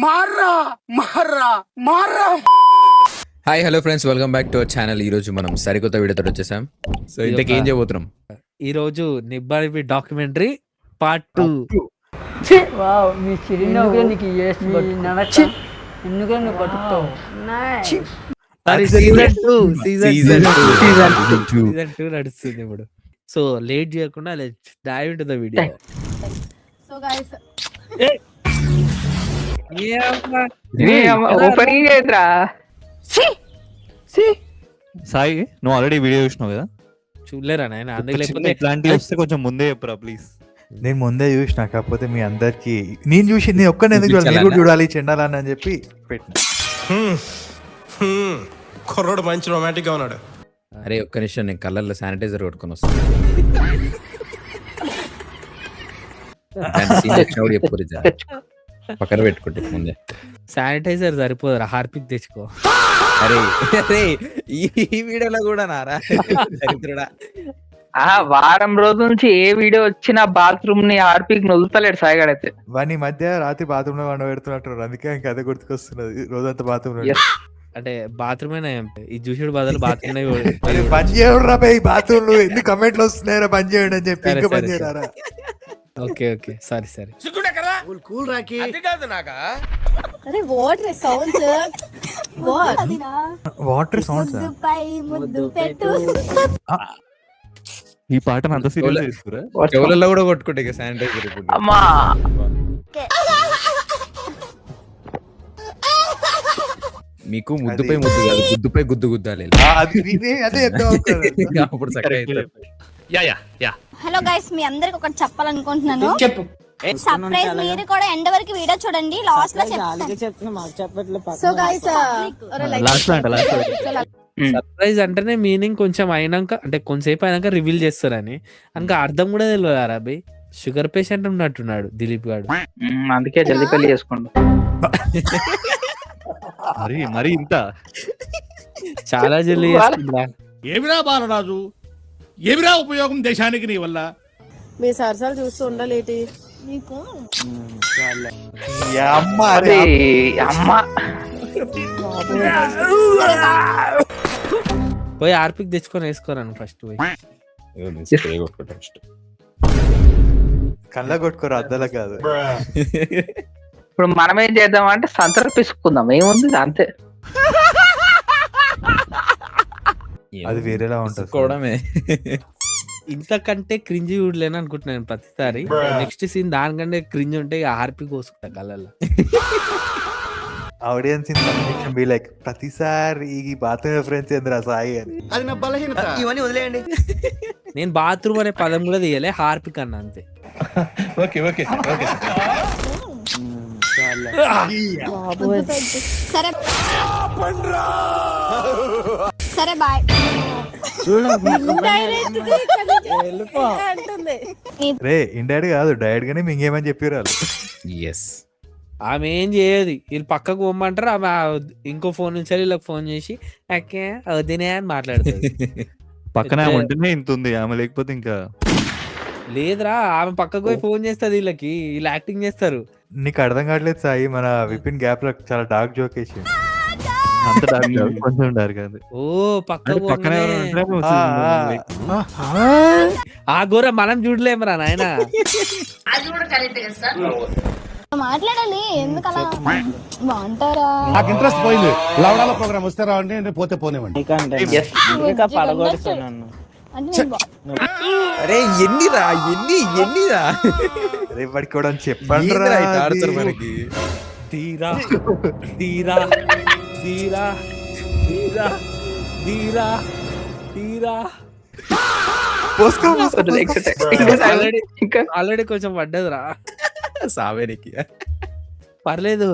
మార్రా మార్రా మార్రా. Hi hello friends, welcome back to our channel. ఈ రోజు మనం సరికొత్త వీడియోతో వచ్చేసాం. సో ఇంతకీ ఏం చేయబోతున్నాం? ఈ రోజు నిబ్బాడి డాక్యుమెంటరీ పార్ట్ 2. వావ్, మీ చిరునవ్వు నీకు ఎందుకు నువ్వు బతుకుతావు? సీజన్ 2 నడుస్తుంది ఇప్పుడు. సో లేట్ చేయకుండా dive into the video. So guys opening అయితరా సాయి, నువ్వు ఆల్రెడీ వీడియో చూసినావు కదా? చూడలేరా నాయన? అందుకే లేకపోతే ఇట్లాంటివి వస్తే కొంచెం ముందే చెప్పరా ప్లీజ్. నేను ముందే చూసిన, కాకపోతే మీ అందరికి నేను చూసి నేను ఒక్కనే ఎందుకు చూడాలి, మీరు కూడా చూడాలి చెండాలని అని చెప్పి పెట్టిన. కుర్రోడు మంచి రొమాంటిక్ గా ఉన్నాడు. అరే ఒక్క నిమిషం, నేను కళ్ళల్లో శానిటైజర్ కొట్టుకొని వస్తాను. పక్కన పెట్టుకుంటే ముందే శానిటైజర్ సరిపోదురా, హార్పిక్ తెచ్చుకో. అరే అరే ఈ వీడియోలో కూడా నారా దరిద్రుడా. వారం రోజుల నుంచి ఏ వీడియో వచ్చినా బాత్రూమ్ ని ఆర్పిక్ నొలుతలేడు సాయిగాడైతే. వాడిని ఈ మధ్య రాత్రి బాత్రూమ్ లో వండ పెడుతున్నట్టు, అందుకే ఇంకా అదే గుర్తుకొస్తున్నది. రోజంతా బాత్రూమ్ లో అంటే బాత్రూమ్ ఈ చూసాడు బదులు బాత్రూమ్ పని చేయడు రా బై, బాత్రూమ్ లో ఎన్ని కమెంట్లు వస్తున్నాయరా పని చేయండి అని చెప్పి ఇంకా పని చేయరా. ఓకే ఓకే సరే సరే. కూల్ రాకి అది కాదు నాకా. అరే వాటర్ సౌండ్స్ వాటర్ సౌండ్స్ పై ముద్దు పెట్టు. ఈ పాటను అంత సీరియస్ తీసుకురా? చెవులలో కూడా కొట్టుకుంటే ఇక శానిటైజర్ ఇప్పుడు. అమ్మా మీకు ముద్దుపై ముద్దు కాదు, గుద్దుపై గుద్దు గుద్దాలి. అదే అప్పుడు చక్కగా అవుతుంది. హలో గైస్, మీ అందరికి ఒకటి చెప్పాలనుకుంటున్నాను. చెప్పు. సర్ప్రైజ్, మీరు కూడా ఎండ్ వరకు వీడియో చూడండి, లాస్ట్ లో చెప్తాను. సో గైస్ సర్ప్రైజ్ అంటేనే మీనింగ్ కొంచెం అయినాక, అంటే కొంతసేపు అయినాక రివీల్ చేస్తారని. ఇంకా అర్థం కూడా తెలియదు అభి. షుగర్ పేషెంట్ ఉన్నట్టున్నాడు దిలీప్ గారు. అందుకే జల్దీ పెళ్లి చేసుకోండి. మరి ఇంత చాలా జల్దీ చేసుకుంటా. ఏమిరా బాలరాజు, ఏమిరా ఉపయోగం దేశానికి నీ వల్ల? మీ సరసాలు చూస్తూ ఉండాలేటి మీకు అమ్మా పోయి ఆర్పిక్ తెచ్చుకొని వేసుకోరాను ఫస్ట్ పోయి. కళ్ళ కొట్టుకోరు, అద్దల కాదు. ఇప్పుడు మనం ఏం చేద్దాం అంటే సంతర పిసుకుందాం, ఏముంది అంతే. అది వేరేలా ఉంటుంది. కోవడమే. ఇంతకంటే క్రింజ్ చూడలేను అనుకుంటున్నాను ప్రతిసారి. నెక్స్ట్ సీన్ దానికంటే క్రింజ్ ఉంటే హార్పిక్ కోసుకుంటా కళ్ళల్లో. ఆడియన్స్ ఇన్ బి లైక్, ప్రతిసారి ఈ బాత్రూమ్ రిఫరెన్స్ ఏందిరా సాయి అని. అది నా బలహీనత. ఇవన్నీ వదిలేయండి. నేను బాత్రూమ్ అనే పదం కూడా తీయలే, హార్పిక్ అన్న అంతే. Okay okay okay. సరే సరే బాయ్. రే ఇండైరెక్ట్ కాదు, డైరెక్ట్ గానే మింగేమని చెప్పిరాలు. ఎస్, ఆమె ఏం చేయదు. వీళ్ళు పక్కకు పోమ్మంటారు, ఆమె ఇంకో ఫోన్ నుంచి వీళ్ళకి ఫోన్ చేసి అక్కే వదినే అని మాట్లాడుతుంది. పక్కన ఉంటేనే ఇంత ఉంది, ఆమె లేకపోతే ఇంకా లేదురా. ఆమె పక్కకు పోయి ఫోన్ చేస్తుంది వీళ్ళకి, వీళ్ళు యాక్టింగ్ చేస్తారు. నీకు అర్థం కావట్లేదు సాయి, మన విపిన్ గ్యాప్ లో చాలా డార్క్ జోక్ వేసి. అంత డార్క్ కాదు, కొంచెం డార్క్ కాదు. ఓ పక్కకు పక్కనే ఆ ఘోర మనం చూడలేమరా నాయన. మాట్లాడాలి, ఎందుకు అలా బాగుంటారా? నాకు ఇంట్రెస్ట్ పోయింది. లవడాల ప్రోగ్రామ్ వస్తే రావండి, పోతే పోనేవండి. అరే ఎన్నిరా ఎన్నిరా రేపటికి కూడా చెప్పండి మనకి. తీరా తీరా తీరా తీరా తీరా తీరా ఆల్రెడీ కొంచెం పడ్డదిరా సావేనికి. పర్లేదు,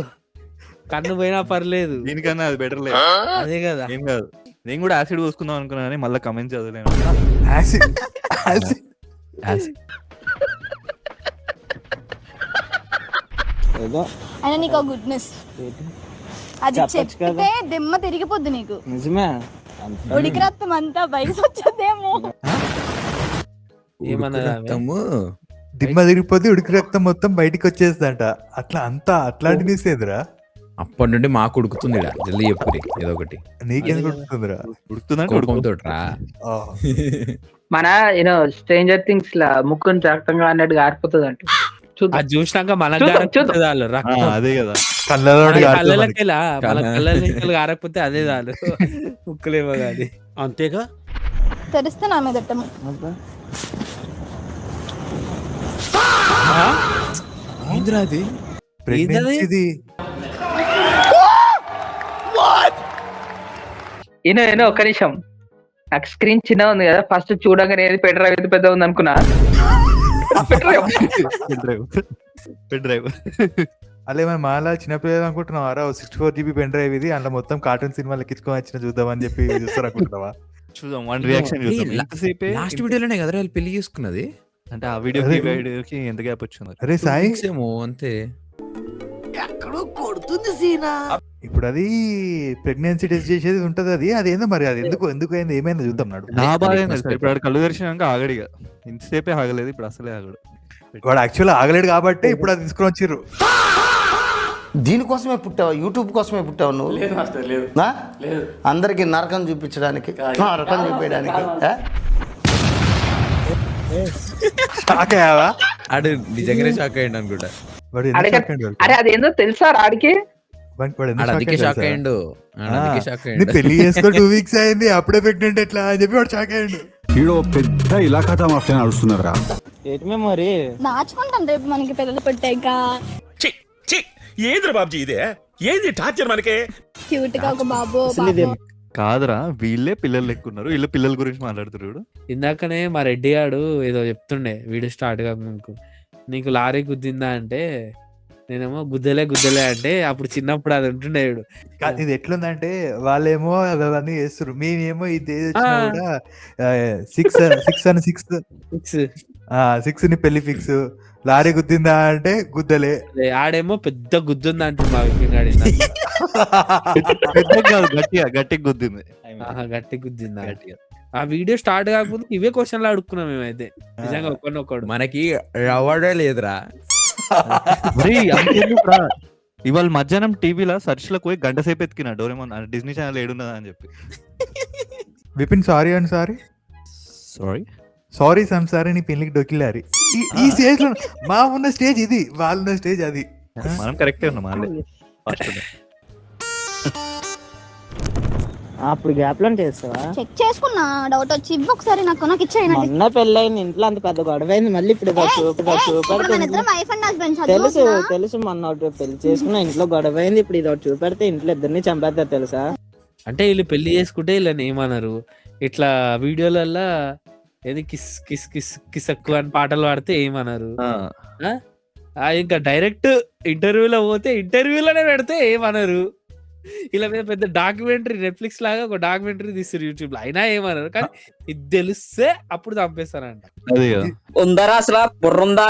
కన్ను పోయినా పర్లేదు. దీనికన్నా అది బెటర్ లేదు. అదే కదా. ఏం కాదు, నేను కూడా యాసిడ్ పోసుకుందాం అనుకున్నా కానీ మళ్ళీ కమెంట్ చదవలేను. అయినా నీకు గుడ్ న్యూస్, అది చెప్తే దిమ్మ తిరిగిపోద్ది నీకు. నిజమే, ఉడికి రక్తం అంతా బయట వచ్చేదేమో. ఏమన్నా దిమ్మ తిరిగిపోతే ఉడికి రక్తం మొత్తం బయటికి వచ్చేస్తుందంట. అట్లా అంతా అట్లాంటి న్యూస్ ఏదిరా? అప్పటి నుండి మాకు ఉడుకుతుంది ఈడ. జల్దీ చెప్పురి ఏదో ఒకటి. నీకెందుకు ఉడుకుతుందిరా? ఉడుకుతుందంటే కోపంతోట్రా. ఆ, మన యూనో స్ట్రేంజర్ థింగ్స్ లా ముక్కుని రక్తంగా అన్నట్టుగా ఆరిపోతుంది అంట. చూద్దాం అది చూసినాక మనకు చూద్దాం, గారకపోతే చూద్దాం. చాలు రక్తం. అదే కదా. కళ్ళలో నుండి కారుతుంది మనకి. కళ్ళకెలా మన కళ్ళకి గారకపోతే అదే చాలు. ముక్కులేమో కాదు. అంతేగా. తెరిస్తే నా మీద ఎట్టము. ఏందిరా అది? ప్రెగ్నెన్సీది. ఈయన ఒక్క నిమిషం, నాకు స్క్రీన్ చిన్న ఉంది కదా, ఫస్ట్ చూడగానే ఏది పెన్ డ్రైవ్ ఏది పెద్ద ఉంది అనుకున్నా. పెన్ డ్రైవ్ అలా ఏమైనా మాలా చిన్నపిల్లలు అనుకుంటున్నావారా? 64 GB పెన్ డ్రైవ్ ఇది, అందులో మొత్తం కార్టూన్ సినిమాలు ఎక్కించుకొని వచ్చిన చూద్దామని చెప్పి చూస్తారు అనుకుంటున్నావా? చూద్దాం, వన్ రియాక్షన్ చూద్దాం. ఎంతసేపే లాస్ట్ వీడియోలోనే కదరా వాళ్ళు పెళ్లి చేసుకున్నది. అంటే ఆ వీడియోకి ఎంత గ్యాప్ వచ్చింది? అరే సాయి, ఏమో అంతే. ఇప్పుడు అది ప్రెగ్నెన్సీ టెస్ట్ చేసేది ఉంటది. అది ఏందో మరి, అది ఎందుకు అయింది, ఏమైంది చూద్దాం నాడు. నా బాధ ఏం తెలుసా, ఇప్పుడు ఆడు కళ్ళు తెరిచినాక ఆగడిగా. ఇంతసేపే ఆగలేదు, ఇప్పుడు అసలే ఆగడు. వాడు యాక్చువల్ ఆగలేడు కాబట్టి ఇప్పుడు అది తీసుకొని వచ్చిర్రు. దీనికోసమే పుట్టావు, యూట్యూబ్ కోసమే పుట్టావు నువ్వు? నా? అందరికి నరకం చూపించడానికి, నరకం చూపించడానికి. షాక్ అయ్యావా? ఆడు నిజంగానే షాక్ అయ్యిండు అనుకుంటా. వాడు ఎందుకు షాక్ అయ్యాడు? అరే అదేందో తెలుసా ఆడికి? వాడు ఎందుకు ఆడు అందుకే షాక్ షాక్ అయ్యాడు? అయ్యిండు. అందుకే షాక్ నీ అయ్యిండు. పెళ్లి చేసుకో 2 weeks అయింది, అప్పుడే ప్రెగ్నెంట్ ఎట్లా అని చెప్పి వాడు షాక్ అయ్యాడు. హీరో పెద్ద ఇలాఖా మాఫియా నడుస్తున్నారా? మరి దాచుకుంటాం రేపు మనకి పిల్లలు పుట్టాక. ఏంద్ర బాబ్జీ ఇదే? ఏంది టార్చర్ మనకే? క్యూట్ గా ఒక బాబు పాప. కాదురా, వీళ్ళే పిల్లలు లెక్కున్నారు, వీళ్ళ పిల్లల గురించి మాట్లాడుతున్నారు. ఇందాకనే మా రెడ్డి గాడు ఏదో చెప్తుండే వీడియో స్టార్ట్ కాక, నీకు లారీ గుద్దిందా అంటే నేనేమో గుద్దలే అంటే అప్పుడు చిన్నప్పుడు అది ఉంటుండే వీడు. కాదు, ఇది ఎట్లుందంటే వాళ్ళేమో అవన్నీ చేస్తారు, మేమేమో ఇది ఏది వచ్చినా కూడా 6 ని పెళ్లి ఫిక్స్, లారీ గుద్దిందా అంటే గుద్దలే. ఆడేమో పెద్ద గుద్దుంది అంటుంది మా విప్పింగాడి. పెద్దగా కాదు, గట్టిగా గుద్దింది. గట్టి గుద్దిందా? గట్టిగా. ఆ వీడియో స్టార్ట్ కాకపోతే ఇవే క్వశ్చన్లు అడుక్కున్నాం మేమైతే. నిజంగా ఒకడు మనకి రవ్వడే లేదురా. మరి అంతెందుకురా, ఇవాళ మధ్యాహ్నం టీవీలో సర్చ్ లో పోయి గంట సేపు ఎత్తుకినా డోరేమోన్ డిజ్నీ ఛానల్ ఏడున్నదా అని చెప్పి. విపిన్ సారీ అండ్ సారీ సంసారి నీ పెళ్లికి డొకిలారి. ఈ స్టేజ్ లో మా ఉన్న స్టేజ్ ఇది, వాళ్ళున్న స్టేజ్ అది. మనం కరెక్టే ఉన్నాం మళ్ళీ. అప్పుడు గ్యాప్ లో చేస్తావా? చెక్ చేసుకున్నా, డౌట్ వచ్చి ఇవ్వు ఒకసారి నాకు ఇచ్చేయండి. మొన్న పెళ్ళైంది, ఇంట్లో అంత పెద్ద గొడవ అయింది, మళ్ళీ ఇప్పుడు తెలుసు మొన్న ఒకటి పెళ్లి చేసుకున్నా, ఇంట్లో గొడవ అయింది, ఇప్పుడు ఇది ఒకటి చూపెడితే ఇంట్లో ఇద్దరిని చంపేస్తారు తెలుసా? అంటే వీళ్ళు పెళ్లి చేసుకుంటే వీళ్ళని ఏమన్నారు, ఇట్లా వీడియోలల్లో ఏది కిస్ కిస్ కిస్ కిసక్కు అని పాటలు పాడితే ఏమన్నారు. ఇంకా డైరెక్ట్ ఇంటర్వ్యూలో పోతే ఇంటర్వ్యూలోనే పెడితే ఏమన్నారు. ఇలా మీద పెద్ద డాక్యుమెంటరీ నెట్ఫ్లిక్స్ లాగా ఒక డాక్యుమెంటరీ తీస్తారు యూట్యూబ్ లో, అయినా ఏమన్నారు. కానీ ఇది తెలిస్తే అప్పుడు చంపేస్తారంట. ఉందరా అసలు బుర్రుందా?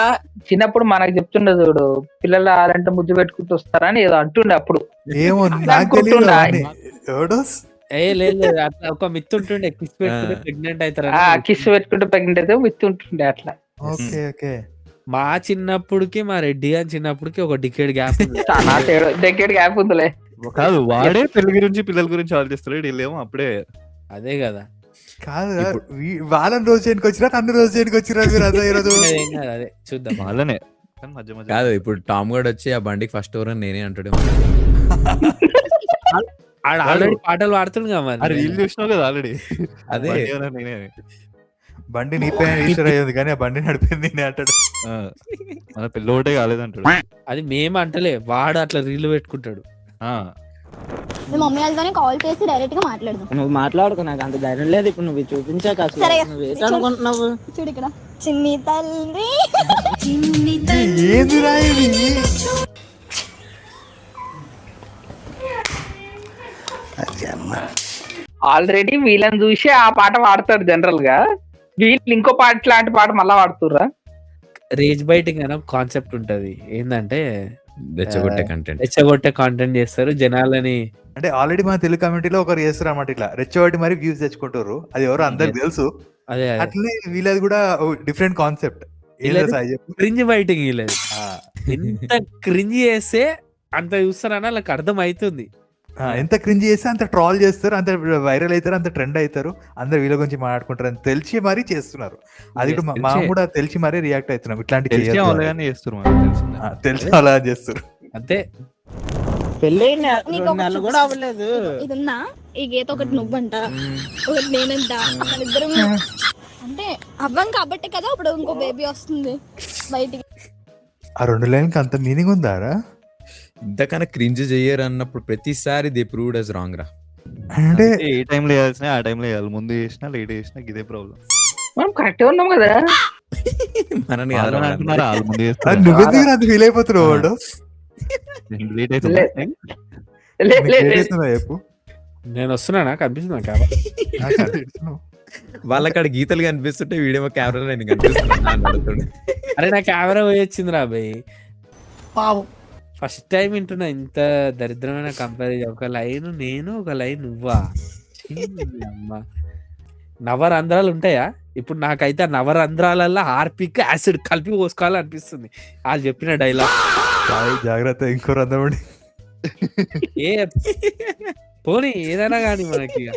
చిన్నప్పుడు మనకు చెప్తుండే చూడు, పిల్లలు ఆలంటే ముద్దు పెట్టుకుంటూ వస్తారని ఏదో అంటుండే అప్పుడు. ఏమో నాకు తెలియదు. లేదు అట్లా ఒక మిత్ ఉంటుండే, కిస్ పెట్టుకుంటే ప్రెగ్నెంట్ అవుతారు. కిస్ పెట్టుకుంటే ప్రెగ్నెంట్ అయితే మిత్ ఉంటుండే అట్లా. మా చిన్నప్పుడుకి మా రెడ్డి అని చిన్నప్పటికి ఒక డికేడ్ గ్యాప్ దగ్గర గ్యాప్ ఉందిలే. కాదు, వాడే పెళ్లి గురించి పిల్లల గురించి ఆలోచిస్తాడు, వీళ్ళేమో అప్పుడే. అదే కదా. కాదు, వాళ్ళని రోజు చేయడానికి వచ్చినా నన్ను రోజు చేయడానికి వచ్చినా మీరు అదే చూద్దాం. వాళ్ళనే కాదు, ఇప్పుడు టామ్ గడ్ వచ్చి ఆ బండికి ఫస్ట్ ఓవర్ అని నేనే అంటాడు. ఆల్రెడీ పాటలు పాడుతుంది కదా మరి. రీల్ చూసినావు కదా ఆల్రెడీ. అదే నేనే బండి నీ పైన రిజిస్టర్ అయ్యింది కానీ ఆ బండి నడిపింది నేనే అంటాడు. మన పెళ్ళి ఒకటే కాలేదంటాడు. అది మేము అంటలే, వాడు అట్లా రీల్ పెట్టుకుంటాడు. మమ్మీ వాళ్ళతోనే కాల్ చేసి డైరెక్ట్ గా మాట్లాడదాం. నువ్వు మాట్లాడుకో, నాకు అంత ధైర్యం లేదు. ఇప్పుడు నువ్వు చూపించాక అసలు నువ్వు ఏంటనుకుంటున్నావు? చూడు ఇక్కడ చిన్ని తల్లి. ఏందిరా ఇది? ఆల్రెడీ వీళ్ళని చూసి ఆ పాట పాడతారు జనరల్ గా, వీళ్ళు ఇంకో పాట లాంటి పాట మళ్ళా పాడుతుర్రా. రేజ్ బైటింగ్ అనే కాన్సెప్ట్ ఉంటది. ఏంటంటే రెచ్చగొట్టే కంటెంట్ చేస్తారు జనాలని. అంటే ఆల్రెడీ మన తెలుగు కమ్యూనిటీలో ఒకరు చేస్తారు అన్నమాట, ఇట్లా రెచ్చగొట్టి మరి వ్యూస్ తెచ్చుకుంటారు. అది ఎవరు అందరికి తెలుసు. అదే అట్లనే వీళ్ళది కూడా డిఫరెంట్ కాన్సెప్ట్. ఏదో సాయి చెప్పు. క్రింజ్ బైటింగ్ లేదు. ఆ, ఎంత క్రింజ్ చేస్తే అంత చూస్తారని వాళ్ళకి అర్థం అవుతుంది. ఎంత క్రింజ్ చేస్తే అంత ట్రాల్ చేస్తారు, అంత వైరల్ అవుతారు, అంత ట్రెండ్ అవుతారు, అందరు వీళ్ళ గురించి మాట్లాడుకుంటారు అని తెలిసి మరీ చేస్తున్నారు. అది కూడా తెలిసే. మనం కూడా తెలిసి మరీ రియాక్ట్ అవుతున్నాం. ఇట్లాంటి తెలిసే చేయొద్దు వాళ్ళు అని. కానీ చేస్తారు మనకు తెలిసిందే. తెలిసి అలా చేస్తారు. అంతే. పెళ్ళి నీకు 2 ఒకటి నెలలు కూడా అవ్వలేదు. ఇది ఉందా ఈ గీత ఒకటి నువ్వంట ఒకటి నేనంట మన ఇద్దరం అంటే అవ్వం కాబట్టి కదా ఇప్పుడు ఇంకో బేబీ వస్తుంది బయటికి. ఆ 2 లైన్కి అంత మీనింగ్ ఉందారా? ఇంతకన్నా క్రింజ్ చెయ్యరు అన్నప్పుడు ప్రతిసారి దే ప్రూవ్డ్ as రాంగ్ రా. అంటే ఏ టైంలో వేయాల్సిన ఆ టైంలో వేయాలి. ముందు చేసినా లేట్ చేసినా ఇదే ప్రాబ్లం. మనం కరెక్ట్ ఉన్నాం కదా. మనని వాళ్ళు కాదురా అంటున్నారు, వాళ్ళు ముందు అది చేస్తారు. నువ్వెందుకు అది ఫీల్ అయిపోతున్నావు వాడు? లేట్ అవుతుంది. చెప్పు. నేను వస్తున్నానా కనిపిస్తున్నా కాబట్టి. నాకు అనిపిస్తున్నావు. వాళ్ళకాడ గీతలు కనిపిస్తుంటే వీడేమో కెమెరాలో నేను కనిపిస్తున్నా అని అడుగుతుండే. అరే నా కెమెరా పోయి వచ్చింది రా భయ్. ఫస్ట్ టైం వింటున్నా ఇంత దరిద్రమైన కంపారిజన్. ఒక లైన్ నేను, ఒక లైన్ నువ్వా. ఛీ, అమ్మా. నవరంధ్రాలు ఉంటాయా? ఇప్పుడు నాకైతే ఆ నవరంధ్రాలలో హార్పిక్ యాసిడ్ కలిపి పోసుకోవాలనిపిస్తుంది వాళ్ళు చెప్పిన డైలాగ్. సాయి జాగ్రత్త, ఇంకో రంధ్రపడి. ఏ పోనీ ఏదైనా కానీ మనకి ఇక.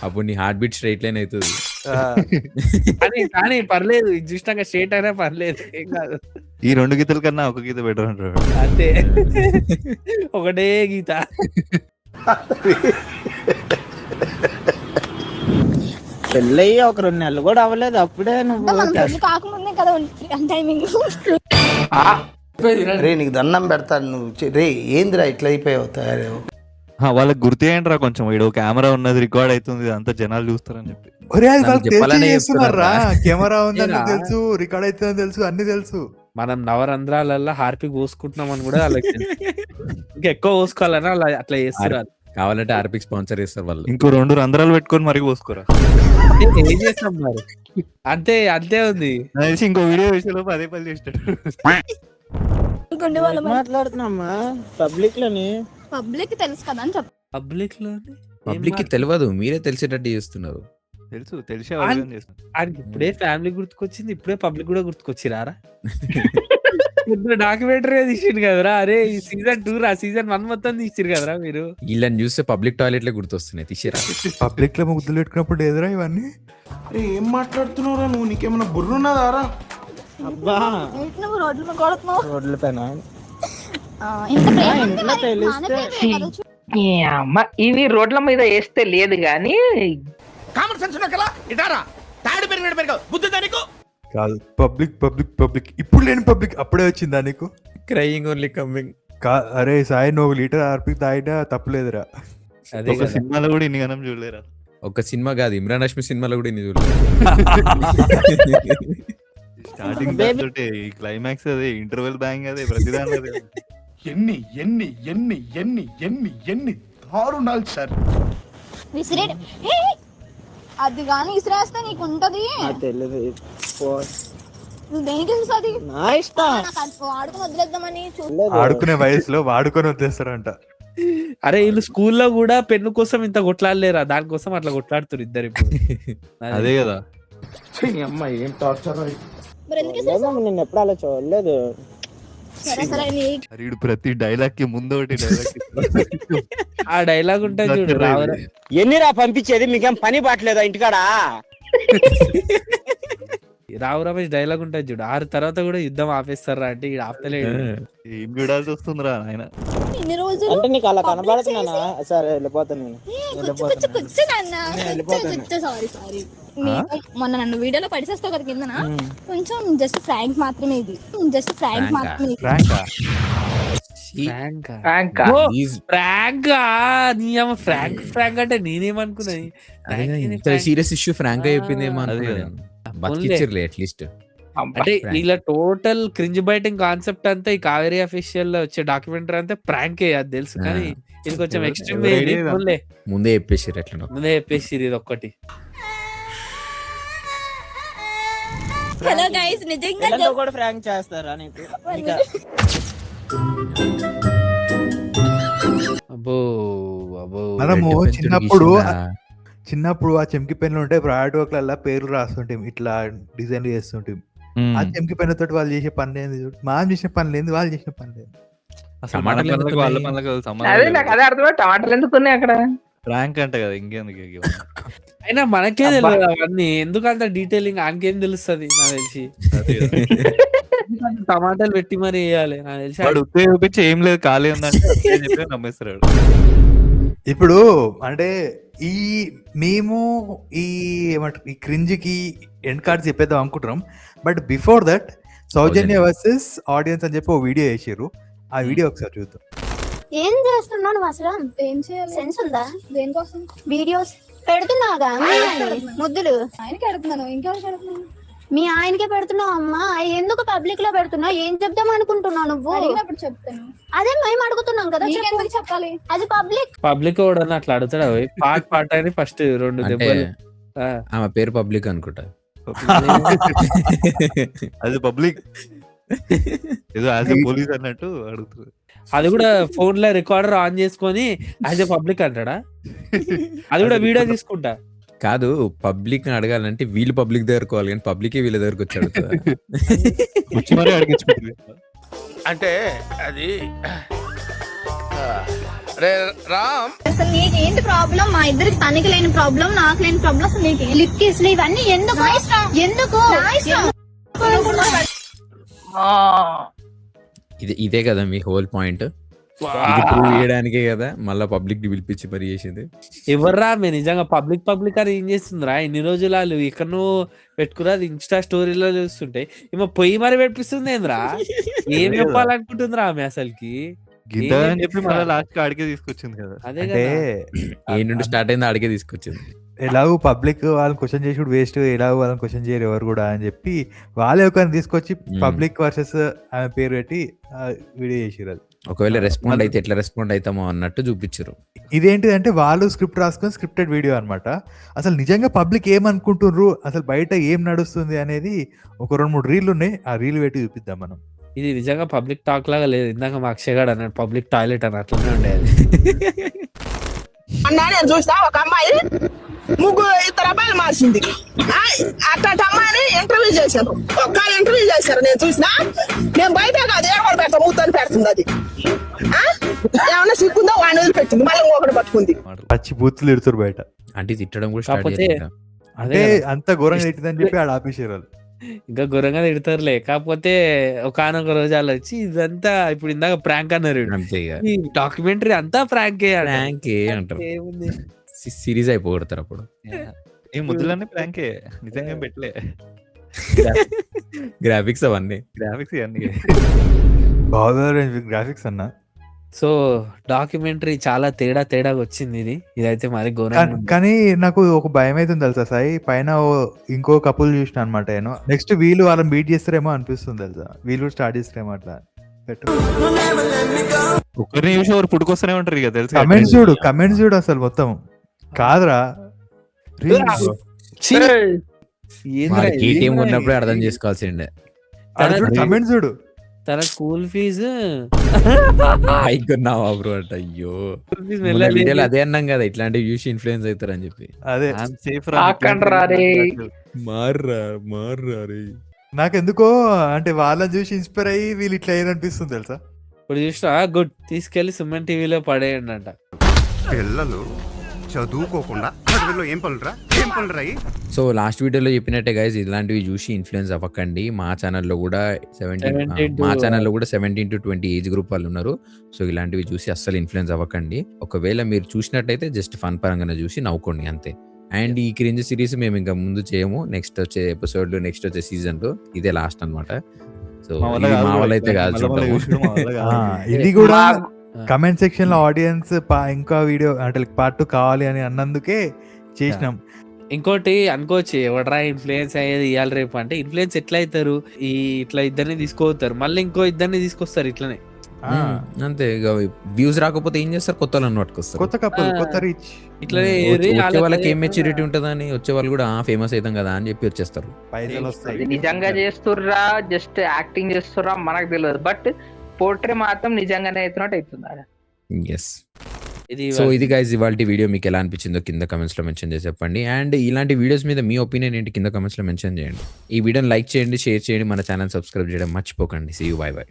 అప్పుడు నీ హార్ట్ బీట్ స్ట్రైట్ లైన్ అవుతుంది. కానీ పర్లేదు, ఇష్టంగా స్ట్రేట్ అయినా పర్లేదు, ఏం కాదు. ఈ 2 గీతల కన్నా ఒక గీత బెటర్ అంటారు. అంతే, ఒకటే గీత. పెళ్ళి ఒక 2 నెలలు కూడా అవ్వలేదు, అప్పుడే నువ్వు మనం పెళ్లి కాకముందే కదా టైమింగ్. రే నీకు దండం పెడతాను నువ్వు రే ఏందిరా ఇట్లా అయిపోయావు తయారు. వాళ్ళకి గుర్తు ఏంట్రా కొంచెం, వీడు కెమెరా ఉన్నది, రికార్డ్ అవుతుంది, అంతా జనాలు చూస్తారని చెప్పి. ఒరే అది వాళ్ళు నాకు చెప్పాలనే తెలిసి చేస్తున్నారా? చెప్తున్నారా? కెమెరా ఉందని ఏరా? తెలుసు, రికార్డ్ అవుతుందని తెలుసు, అన్ని తెలుసు. మనం నవరంధ్రాలలో హార్పిక్ పోసుకుంటున్నాం అని కూడా వాళ్ళకి తెలుసు. ఇంకా ఎక్కువ పోసుకోవాలని అలా అట్లా చేస్తున్నారు. కావాలంటే ఆర్పిక్ స్పాన్సర్ చేస్తారు వాళ్ళు. ఇంకో 2 రంధ్రాలు పెట్టుకొని మరి పోసుకోరా. ఏం చేస్తాం మరి, అంతే అంతే ఉంది. నాకు తెలిసి ఇంకో వీడియో వేసేలోపు అదే పని చేస్తాడు. మాట్లాడుతున్నామ్మా పబ్లిక్ లోని. పబ్లిక్ తెలుసు కదా అని చెప్పు. పబ్లిక్ లో పబ్లిక్ కి తెలియదు, మీరే తెలిసేటట్టు చేస్తున్నారు. తెలుసు, తెలిసే వాళ్ళు కానీ చేస్తారు. ఆయనకి ఇప్పుడే ఫ్యామిలీ గుర్తుకొచ్చింది, ఇప్పుడే పబ్లిక్ కూడా గుర్తుకొచ్చిరారా? ఇప్పుడు డాక్యుమెంటరీ తీసిండు కదరా. అరే ఈ సీజన్ 2 రా, సీజన్ 1 మొత్తం తీసిరు కదరా మీరు. వీళ్ళని చూస్తే పబ్లిక్ టాయిలెట్లే గుర్తొస్తున్నాయి, తీసిరా. పబ్లిక్ లో ముద్దులు పెట్టుకున్నప్పుడు ఎదురా ఇవన్నీ. ఏం మాట్లాడుతున్నావురా నువ్వు? నీకేమైనా బుర్ర ఉన్నదారా? అబ్బా ఏంటి నువ్వు రోడ్ల మీద కొడుతున్నావు? రోడ్ల పైన ఇంత ప్రేమ ఉంది ఇంట్లో మరి, తెలిస్తే- మన ప్రేమే కదా చూ- ఈ అమ్మ ఇవి రోడ్ల మీద వేస్తే లేదు గాని కామన్ సెన్స్ ఉన్నకలా ఇటారా తాడు పెరిగాడు బుద్ధి దానికి కాదు, పబ్లిక్ పబ్లిక్ పబ్లిక్ ఇప్పుడు లేని పబ్లిక్ అప్పుడే వచ్చిందా నీకు? Crying only coming. అరే సాయి, నువ్వు 1 లీటర్ ఆర్పిక్ తాగినా తప్పులేదురా. అదే ఒక కదా. సినిమాలో కూడా ఇన్ని గనం చూడలేరా. ఒక సినిమా కాదు, ఇమ్రాన్ హష్మి సినిమాలో కూడా ఇన్ని చూడలేదు. స్టార్టింగ్ తోటే ఈ క్లైమాక్స్ అదే, ఇంటర్వెల్ బ్యాంగ్ అదే, ప్రతిదాని అదే. ఎన్ని ఎన్ని ఎన్ని ఎన్ని ఎన్ని ఎన్ని దారుణాలు సార్. విసిరేడు. హే, అది కానీ విసిరేస్తే నీకు ఉంటది. నాకు తెలియదు. నువ్వు దేనికి విసిరేది? నా ఇష్టం. నాకు అది వాడుకుని వదిలేద్దామని ఆడుకునే వయసులో వాడుకొని వదిలేస్తారంట. అరే వీళ్ళు స్కూల్లో కూడా పెన్ను కోసం ఇంత కొట్లాడలేరా, దానికోసం అట్లా కొట్లాడుతారు ఇద్దరు ఇప్పుడు. అదే కదా. ఏం టార్చర్. మరి ఎందుకు లేదు, నేను ఎప్పుడు అలా చూడలేదు. సరే సరే అరే వీడు ప్రతి డైలాగ్ కి ముందు ఒకటి డైలాగ్. ఆ డైలాగ్ ఉంటుంది చూడు, రావరా ఎన్నిరా పంపించేది, మీకేం పని పట్టలేదా ఇంటికాడ? రావు రమేష్ డైలాగ్ ఉంటుంది చూడు, 6 తర్వాత కూడా యుద్ధం ఆపేస్తారా అంటే ఈడు ఆపుతలేడు. ఏం చూడాల్సి వస్తుందిరా ఆయన. ఇన్ని రోజులు అంటే నీకు అలా కనబడుతున్నానా? సరే వెళ్ళిపోతాను నేను. కూర్చో నాన్న. సారీ మొన్న నన్ను వీడియోలో పడిసేస్తావు కదా కిందన, కొంచెం జస్ట్ ఫ్రాంక్ మాత్రమే ఇది, జస్ట్ ఫ్రాంక్ మాత్రమే ఇది. ఫ్రాంకా? ఫ్రాంక్ ఫ్రాంక్ అంటే నేనేమనుకున్నాయి, సీరియస్ ఇష్యూ ఫ్రాంక్ గా చెప్పిందేమో అదే అనుకున్నాను. బతికిచ్చిర్లే అట్లీస్ట్. అంటే ఇలా టోటల్ క్రింజ్ బైటింగ్ కాన్సెప్ట్ అంతా ఈ కావేరీ అఫీషియల్ లో వచ్చే డాక్యుమెంటరీ అంతా ప్రాంకే, అది తెలుసు. కానీ ఇది కొంచెం ఎక్స్ట్రీమ్ ముందే చెప్పేసారు ఎట్లా. ముందే చెప్పేసి ఇది ఒక్కటి. హలో గైస్, నిజంగా పిల్లలు కూడా ఫ్రాంక్ చేస్తారా నీకు? అబ్బో అబ్బో. మనము చిన్నప్పుడు ఆ చెంకి పెన్లు ఉంటే ప్రైవేట్ వర్క్లల్లా పేర్లు రాస్తుంటాం, ఇట్లా డిజైన్లు చేస్తుంటాం. ఆ చెంకిపోయిన తోటి వాళ్ళు చేసే పని ఏంది చూడు, మనం చేసిన పని లేదు, వాళ్ళు చేసిన పని లేదు. అసలు మన టమాటాలు పనులకు వాళ్ళ ఎందుకున్నాయి? పనులకు అదే సంబంధం నాకు అదే అర్థమై టమాటాలు ఎందుకు ఉన్నాయి అక్కడ. ర్యాంక్ అంట కదా ఇంకెందుకు ఇక. అయినా మనకే అబ్బా. తెలియదు అవన్నీ, ఎందుకంత డీటెయిలింగ్ ఆనికేం తెలుస్తుంది నాకు తెలిసి. అదే కదా. ఎందుకంత టమాటాలు పెట్టి మరి వేయాలి నాకు తెలిసి. వాడు ఉత్తే చూపించి ఏం లేదు ఖాళీ ఉందంటే అంతే అని చెప్పి నమ్మేస్తాడు. ఇప్పుడు అంటే ఈ మేము ఈ ఏమంటారు ఈ క్రింజ్కి ఎండ్ కార్డ్స్ చెప్పేద్దాం అనుకుంటున్నాం. But before that Soujanya versus audience అని చెప్పి ఒక వీడియో వేసారు. ఆ వీడియో ఒకసారి చూద్దాం. ఏం చేస్తున్నావు నువ్వు అసలు? ఏం చేయాలి? సెన్స్ ఉందా? దేనికోసం? వీడియోస్ పెడుతున్నాగా ముద్దులు. ఆయనకి పెడుతున్నాను, ఇంకెవరికి పెడుతున్నాను? మీ ఆయనకే పెడుతున్నావు అమ్మా. ఎందుకు పబ్లిక్ లో పెడుతున్నావు? ఏం చెప్దాం అనుకుంటున్నావు నువ్వు? అడిగినప్పుడు చెప్తాను. అదే మేము అడుగుతున్నాం కదా, ఎందుకు చెప్పాలి? అది పబ్లిక్. పబ్లిక్ కూడా అట్లా అడుగుతాడు. అవి పాట అని ఫస్ట్ 2 అంటే దెబ్బలు. ఆమె పేరు పబ్లిక్ అనుకుంటా. అది పబ్లిక్ ఏదో యాజ్ ఎ పోలీస్ అన్నట్టు అడుగుతుంది. అది కూడా ఫోన్ లో రికార్డర్ ఆన్ చేసుకొని యాజ్ ఎ పబ్లిక్ అంటాడా? అది కూడా వీడియో తీసుకుంటా. కాదు, పబ్లిక్ అడగాలంటే వీళ్ళు పబ్లిక్ దగ్గరకోవాలి, కానీ పబ్లికే వీళ్ళ దగ్గరకు వచ్చి అడుగుతుందా? వచ్చి మరీ అడిగించుకుంటుంది. అంటే అది రే రామ్, అసలు నీకేంటి ప్రాబ్లం? మా ఇద్దరికి తనకి లేని ప్రాబ్లం, నాకు లేని ప్రాబ్లం. అసలు నీకు లిప్ కిస్లు ఇవన్నీ ఎందుకు? ఎందుకు? ఇదే కదా మీ హోల్ పాయింట్. ఇది ప్రూవ్ చేయడానికే కదా మళ్ళీ పబ్లిక్ ని పిలిపించి మరి చేసింది. ఎవర్రా మీ నిజంగా పబ్లిక్ అని ఏం చేస్తుందిరా? ఇన్ని రోజులు వాళ్ళు ఎక్కడో పెట్టుకురా, అది ఇన్స్టా స్టోరీలో చూస్తుంటే ఏమో పొయ్యి మరి పెట్టిస్తుంది. ఏంద్రా ఏం చెప్పాలనుకుంటుందిరా ఆమె అసలుకి? గిద్ద అని చెప్పి మళ్ళీ లాస్ట్ ఆడికే తీసుకొచ్చింది కదా. అదే అంటే కదా. ఏ నుండి స్టార్ట్ అయిందో అడిగే తీసుకొచ్చింది. ఎలాగో పబ్లిక్ వాళ్ళని క్వశ్చన్ చేసుడు వేస్ట్, ఎలాగో వాళ్ళని క్వశ్చన్ చేయరు ఎవరు కూడా అని చెప్పి వాళ్ళే ఒకరిని తీసుకొచ్చి పబ్లిక్ వర్సెస్ ఆమె పేరు పెట్టి వీడియో చేసిరు. అది ఒకవేళ రెస్పాండ్ అయితే ఎట్లా రెస్పాండ్ అవుతామో అన్నట్టు చూపించారు. ఇదేంటిదంటే వాళ్ళు స్క్రిప్ట్ రాసుకొని స్క్రిప్టెడ్ వీడియో అనమాట. అసలు నిజంగా పబ్లిక్ ఏమనుకుంటుర్రు, అసలు బయట ఏం నడుస్తుంది అనేది ఒక 2-3 రీళ్లు ఉన్నాయి. ఆ రీల్ పెట్టి చూపిద్దాం మనం. ఇది నిజంగా పబ్లిక్ టాక్ లాగా లేదు. ఇందాక మా అక్షయగాడు అన్నాడు పబ్లిక్ టాయిలెట్ అని, అట్లనే ఉండేది. నేను చూసినా ఒక అమ్మాయి 2 అబ్బాయిలు మార్చింది. అట్లాంటి అమ్మాయిని ఇంటర్వ్యూ చేశాను, ఒక్క ఇంటర్వ్యూ చేశారు. నేను చూసినా, నేను బయట కాదు ఏమో పెడతా మూతని పెడుతుంది. అది ఏమన్నా సిక్కుందో వాడిని వదిలిపెట్టింది, మళ్ళీ ఇంకొకటి పట్టుకుంది. పచ్చి బూతులు ఎడుతారు బయట. అంటే తిట్టడం కూడా స్టార్ట్ కాకపోతే చేసిందా? అంటే అంత ఘోరంగా తిట్టిందని చెప్పి ఆడ ఆపేసారు వాళ్ళు. ఇంకా ఘోరంగా తిడతారులే. కాకపోతే ఒకనొక రోజు వాళ్ళు వచ్చి ఇదంతా ఇప్పుడు ఇందాక ప్రాంక్ అన్నారు. అంతే ఇక. ఈ డాక్యుమెంటరీ అంతా ప్రాంకే ప్రాంకే అంటారు. ఏముంది? సిరీస్ అయిపోగొడతారు అప్పుడు. ఈ ముద్దులన్నీ ప్రాంకే, నిజంగా ఏం పెట్టలే. గ్రాఫిక్స్ అవన్నీ గ్రాఫిక్స్ ఇవన్నీ బాగుంది గ్రాఫిక్స్ అన్న. సో డాక్యుమెంటరీ చాలా తేడాగా వచ్చింది. ఇదైతే మరి ఘోరంగా ఉంది. కానీ నాకు ఒక భయం అవుతుంది తెలుసా సాయి, పైన ఇంకో కపుల్ చూసిన అనమాట. నేను నెక్స్ట్ వీళ్ళు వాళ్ళని బీట్ చేస్తారేమో అనిపిస్తుంది తెలుసా, వీళ్ళు స్టార్ట్ చేస్తారేమో అట్లా. ఒకరిని చూసి ఎవరు పుట్టుకొస్తూనే ఉంటారు ఇక తెలుసు. కమెంట్స్ చూడు అసలు మొత్తం కాదురా. ఏందిరా ఇది? కేటీఎం ఉన్నప్పుడే అర్థం చేసుకోవాల్సిండే. కమెంట్స్ చూడు. తన స్కూల్ ఫీజు అయికున్నావా బ్రో అంటే అయ్యో వీడియోలో అదే అన్నాం కదా, ఇట్లాంటివి చూసి ఇన్ఫ్లుయెన్స్ అవుతారని చెప్పి. అదే మార్రా రే. నాకెందుకో అంటే వాళ్ళని చూసి ఇన్స్పైర్ అయ్యి వీళ్ళు ఇట్లా అనిపిస్తుంది తెలుసా. ఇప్పుడు చూసినా గుడ్ తీసుకెళ్లి సుమన్ టీవీలో పడేయండి అంట. పిల్లలు చదువుకోకుండా ఏం పనులురా సో లాస్ట్ వీడియోలో చెప్పినట్టే గైస్, ఇలాంటివి చూసి ఇన్ఫ్లుయెన్స్ అవ్వకండి. మా ఛానల్లో కూడా 17 to 20 ఏజ్ గ్రూప్ వాళ్ళు ఉన్నారు. సో ఇలాంటివి చూసి అస్సలు ఇన్ఫ్లుయెన్స్ అవ్వకండి. ఒకవేళ మీరు చూసినట్టయితే జస్ట్ ఫన్ పరంగానే చూసి నవ్వుకోండి అంతే. అండ్ ఈ క్రింజ్ సిరీస్ మేము ఇంకా ముందు చేయము. నెక్స్ట్ వచ్చే ఎపిసోడ్, నెక్స్ట్ వచ్చే సీజన్ లో ఇదే లాస్ట్ అన్నమాట. సో మా వాళ్ళు అయితే కాదు చూడటము. ఇది కూడా కమెంట్ సెక్షన్ లో ఆడియన్స్ ఇంకా వీడియో అంటే పార్ట్ 2 కావాలి అని అన్నందుకే చేసినాం. ఇంకోటి అనుకోవచ్చు, ఎవడరా ఇన్ఫ్లుయెన్స్ అయ్యేది ఇవాళ రేపు అంటే, ఇన్ఫ్లుయెన్స్ ఎట్లా అవుతారు? ఇట్లా ఇద్దరిని తీసుకోతారు, మళ్ళీ ఇంకో ఇద్దరిని తీసుకొస్తారు ఇట్లనే. అంతే ఇక వ్యూస్ రాకపోతే ఏం చేస్తారు, కొత్త వాళ్ళని పట్టుకొస్తారు. కొత్త కపుల్, కొత్త రీచ్. ఇట్లనే వచ్చే వాళ్ళకి ఏం మెచ్యూరిటీ ఉంటుందని వచ్చే వాళ్ళు కూడా ఫేమస్ అవుతాం కదా అని చెప్పి వచ్చేస్తారు. పైసలు వస్తాయి. నిజంగా చేస్తుర్రా జస్ట్ యాక్టింగ్ చేస్తుర్రా మనకు తెలియదు, బట్ పోర్ట్రే మాత్రం నిజంగానే అవుతున్నట్టు అవుతుంది. ఎస్. సో ఇది గైస్ ఇవాళ వీడియో మీకు ఎలా అనిపించిందో కింద కమెంట్స్ లో మెన్షన్ చేసి చెప్పండి. అండ్ ఇలాంటి వీడియోస్ మీద మీ ఒపీనియన్ ఏంటి కింద కమెంట్స్ లో మెన్షన్ చేయండి. ఈ వీడియోని లైక్ చేయండి, షేర్ చేయండి, మన ఛానల్ సబ్స్క్రైబ్ చేయడం మర్చిపోకండి. See you, bye by.